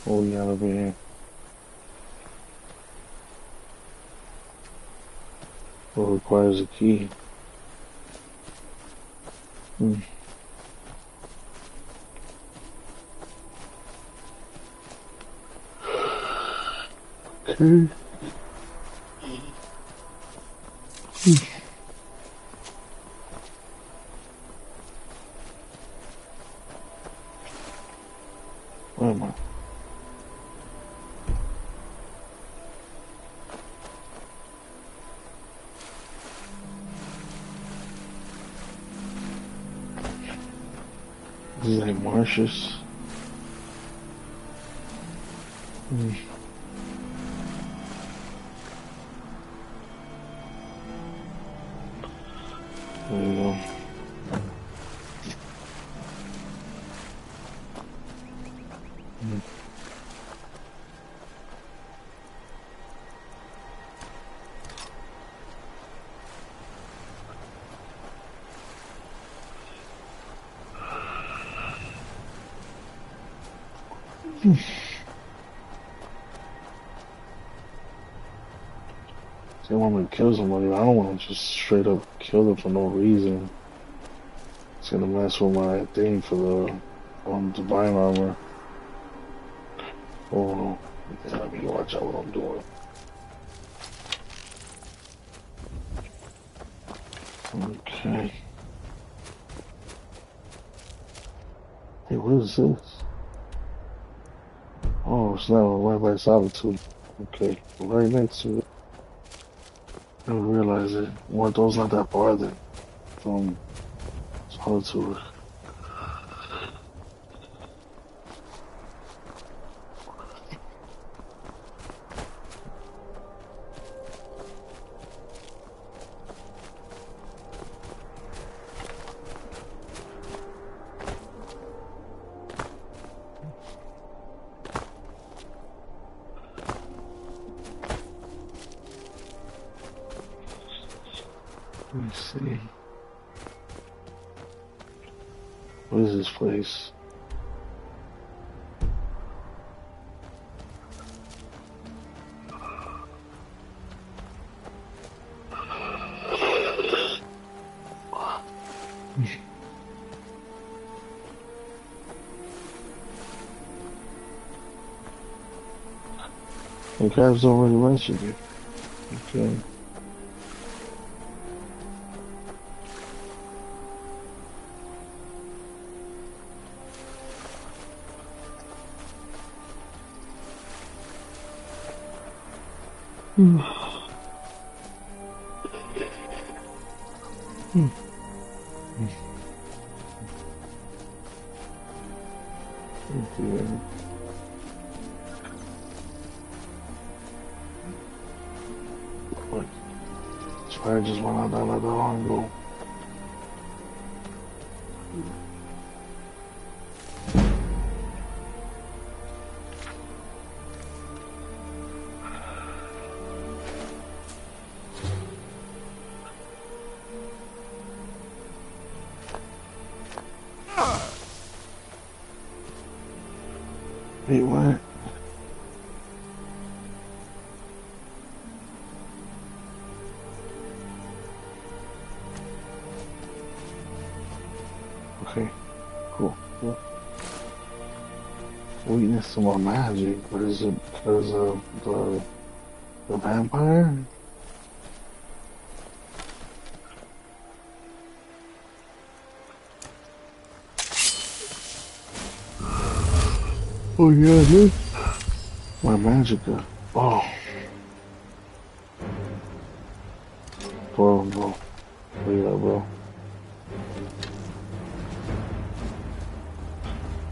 What we got over here? What requires a key? Okay. Where am I? This is like marshes. There you go. They want me to kill somebody, but I don't want to just straight up kill them for no reason. It's gonna mess with my thing for the divine armor. Hold on. Let me watch out what I'm doing. Okay. Hey, what is this? Oh, it's not right by Solitude. Okay, right next to it. I didn't realize it. Weren't those not that far then from Solitude? Let me see. What is this place? The guys already mentioned it. Okay. Hmm. Hmm. Okay. What? Fire just went out that not that long ago. Wait, what? Okay, cool. Weakness to my magic, but is it because of the vampire? Oh yeah, this my magica. Oh, bro. Wait up, bro.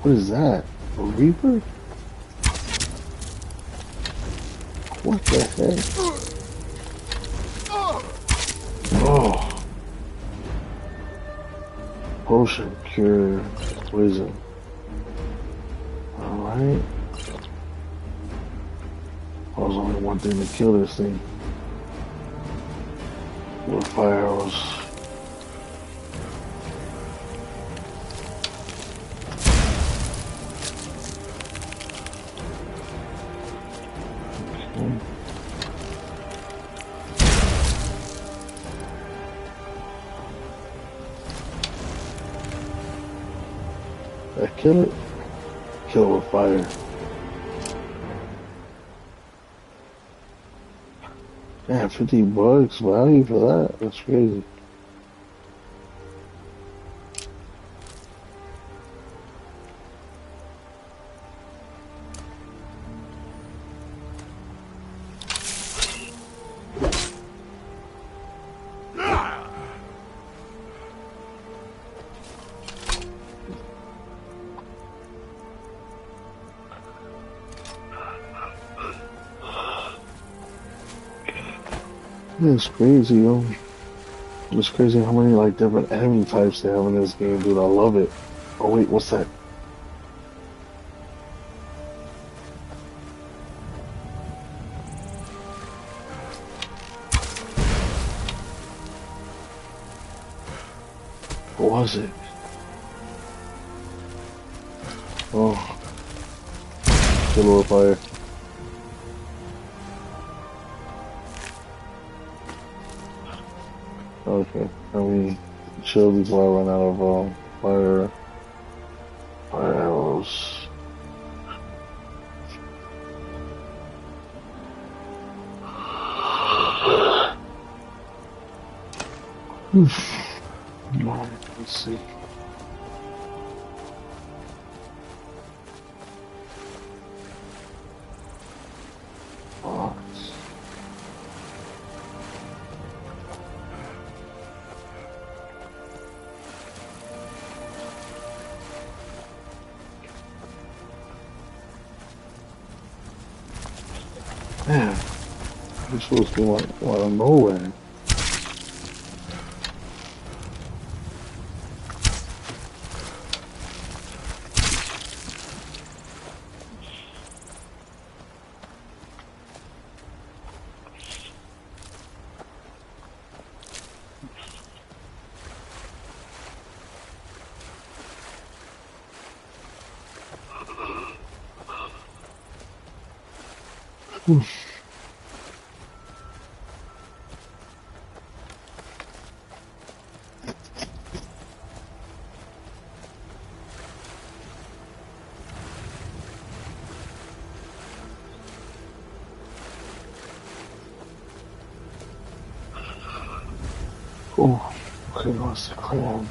What is that? A reaper? What the heck? Oh, potion cure poison. All right. Oh, there's only one thing to kill this thing. With fire arrows. Okay. Did I kill it? Kill it with fire. Yeah, $50 value for that. That's crazy. It's crazy, yo. It's crazy how many like different enemy types they have in this game, dude. I love it. Oh wait, what's that? What was it? Oh, kill with fire. Okay, I mean, chill before I run out of fire arrows. Let's see. Oh. Man, I'm supposed to be like out of nowhere. Oh, okay, let's see. Come on.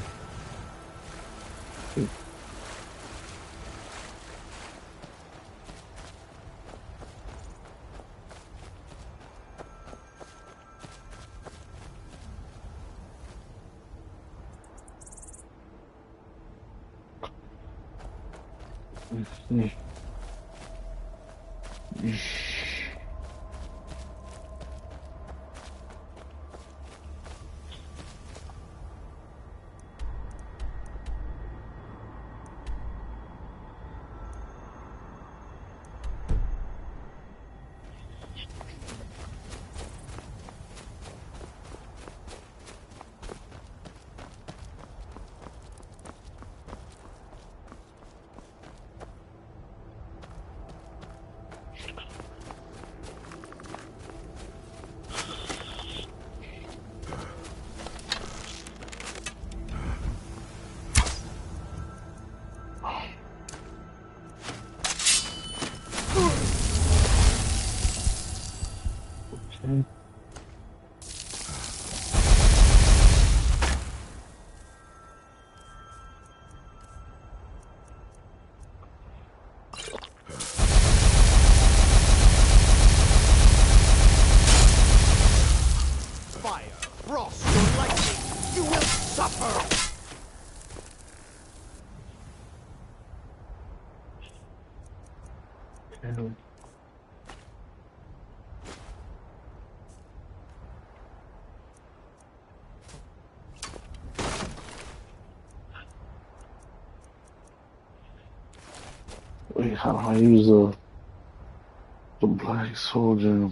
Okay. Fire, frost, or lightning, you will suffer! Okay. Wait, how do I use the black soldier?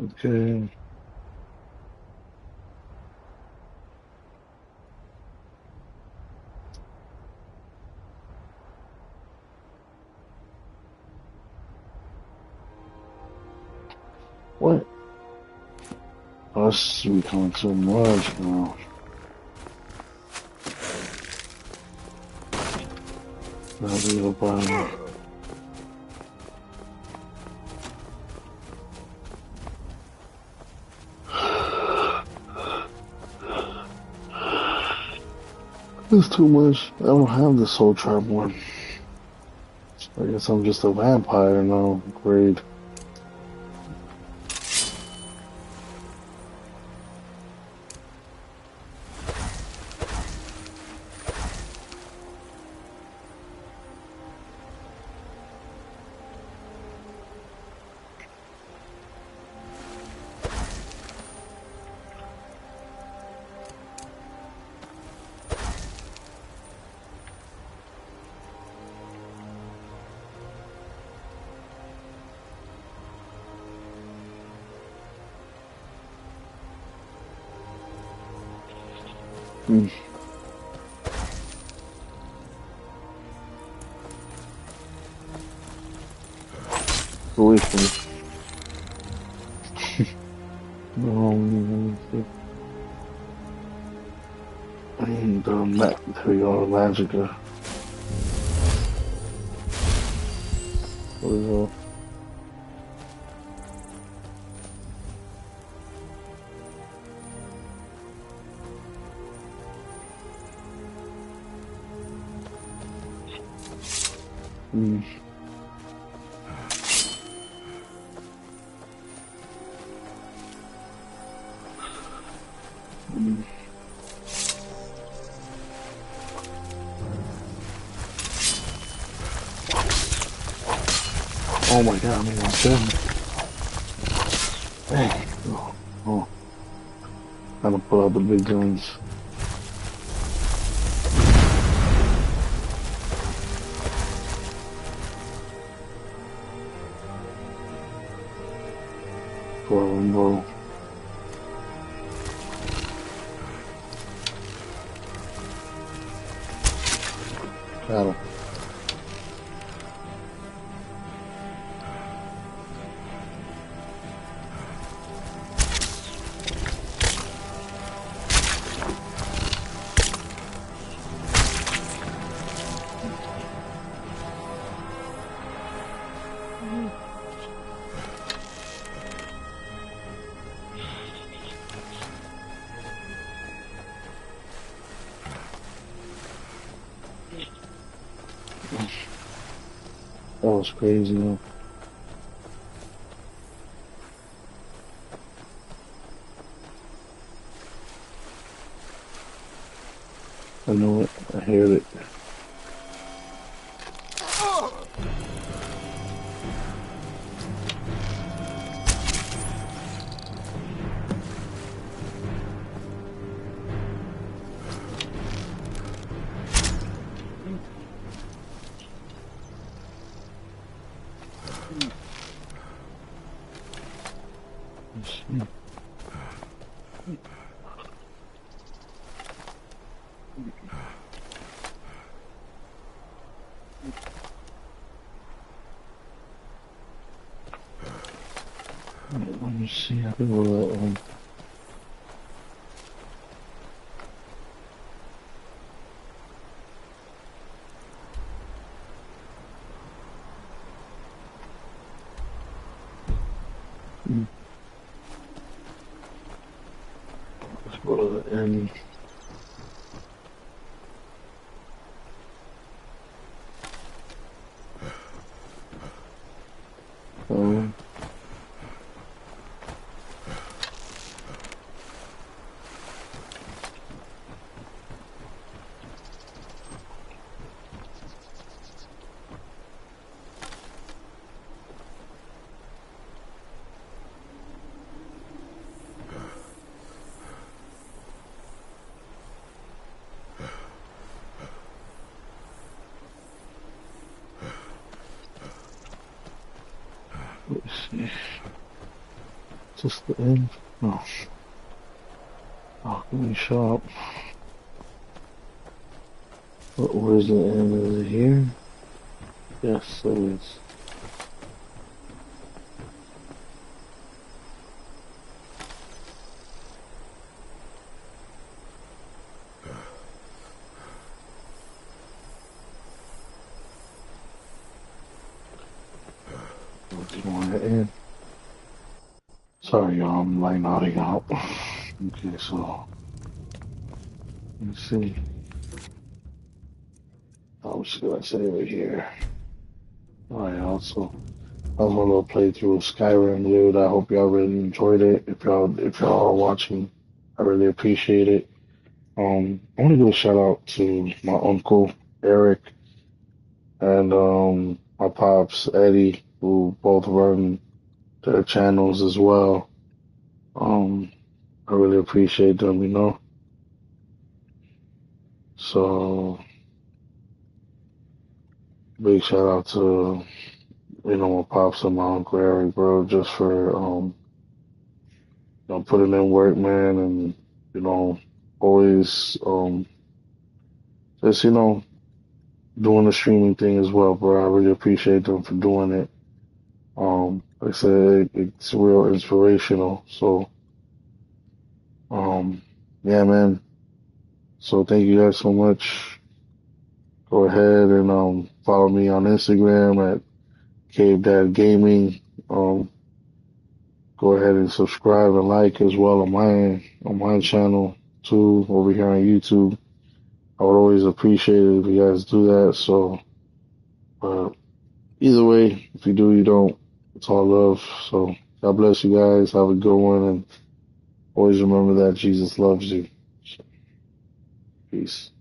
Okay. What? Oh, this is becoming too much now. That'll be the problem. It's too much. I don't have the soul trap one. I guess I'm just a vampire now. Great. Hmm. Away from me. No, and there we go, Magica. There we go. Mm. Mm. Oh my god, I'm almost done. Hey. Oh. I'm gonna pull out the big guns. For them, bro. Got him. That was crazy, man. I know it. I heard it. Let me see. I think we'll let let's go to the end. Um, let's see. Just the end. No. Oh, give me shop. Where's the end? Is it here? Yes, it is. Let's go on the end. Sorry, y'all. I'm like nodding out. Okay, so let's see. I was just gonna say over here. Alright, also. That was my little playthrough of Skyrim, dude. I hope y'all really enjoyed it. If y'all are watching, I really appreciate it. I want to give a shout out to my uncle Eric and my pops Eddie, who both run their channels as well. Um, I really appreciate them, you know. So big shout out to my pops and my uncle Eric, bro, just for putting in work, man, and always just doing the streaming thing as well, bro. I really appreciate them for doing it. Like I said, it's real inspirational. So, yeah, man. So thank you guys so much. Go ahead and follow me on Instagram at Cave Dad Gaming. Go ahead and subscribe and like as well on my channel too over here on YouTube. I would always appreciate it if you guys do that. So, Either way, if you do, you don't. It's all love. So God bless you guys. Have a good one, and always remember that Jesus loves you. Peace.